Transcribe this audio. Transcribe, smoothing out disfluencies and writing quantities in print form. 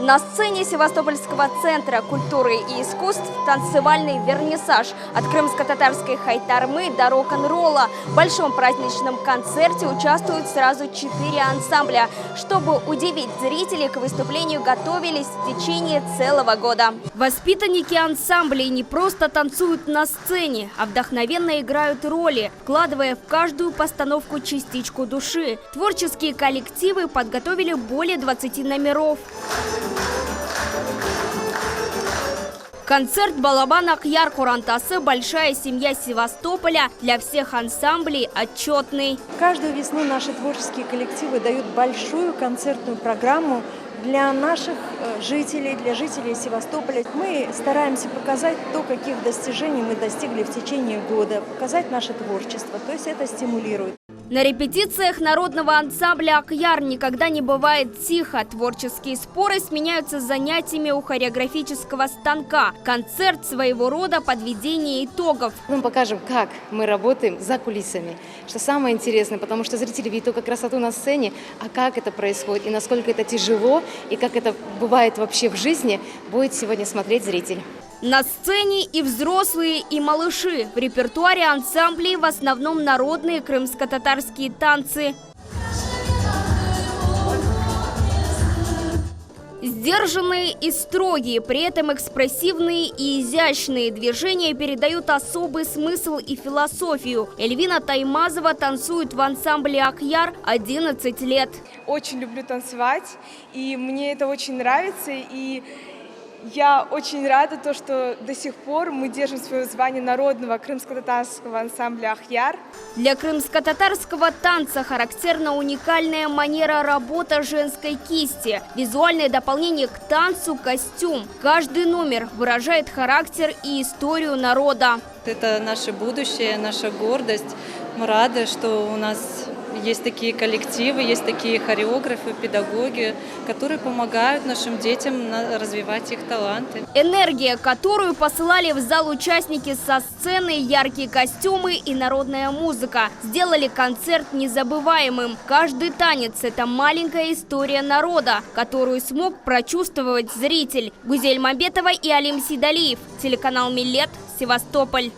На сцене Севастопольского центра культуры и искусств танцевальный вернисаж от крымско-татарской хайтармы до рок-н-ролла. В большом праздничном концерте участвуют сразу 4 ансамбля. Чтобы удивить зрителей, к выступлению готовились в течение целого года. Воспитанники ансамблей не просто танцуют на сцене, а вдохновенно играют роли, вкладывая в каждую постановку частичку души. Творческие коллективы подготовили более 20 номеров. Концерт «Балабан Ахьяр Курантасы. Большая семья Севастополя» для всех ансамблей отчетный. Каждую весну наши творческие коллективы дают большую концертную программу для наших жителей, для жителей Севастополя. Мы стараемся показать то, каких достижений мы достигли в течение года, показать наше творчество, то есть это стимулирует. На репетициях народного ансамбля «Ахьяр» никогда не бывает тихо. Творческие споры сменяются занятиями у хореографического станка. Концерт своего рода подведение итогов. Мы покажем, как мы работаем за кулисами. Что самое интересное, потому что зрители видят только красоту на сцене, а как это происходит и насколько это тяжело, и как это бывает вообще в жизни, будет сегодня смотреть зритель. На сцене и взрослые, и малыши. В репертуаре ансамблей в основном народные крымско-татарские танцы. Сдержанные и строгие, при этом экспрессивные и изящные движения передают особый смысл и философию. Эльвина Таймазова танцует в ансамбле «Ахьяр» 11 лет. Очень люблю танцевать, и мне это очень нравится, и я очень рада, что до сих пор мы держим свое звание народного крымско-татарского ансамбля «Ахьяр». Для крымско-татарского танца характерна уникальная манера работы женской кисти. Визуальное дополнение к танцу – костюм. Каждый номер выражает характер и историю народа. Это наше будущее, наша гордость. Мы рады, что у нас есть такие коллективы, есть такие хореографы, педагоги, которые помогают нашим детям развивать их таланты. Энергия, которую посылали в зал участники со сцены, яркие костюмы и народная музыка, сделали концерт незабываемым. Каждый танец – это маленькая история народа, которую смог прочувствовать зритель. Гузель Мамбетова и Алим Сидалиев. Телеканал «Милет», Севастополь.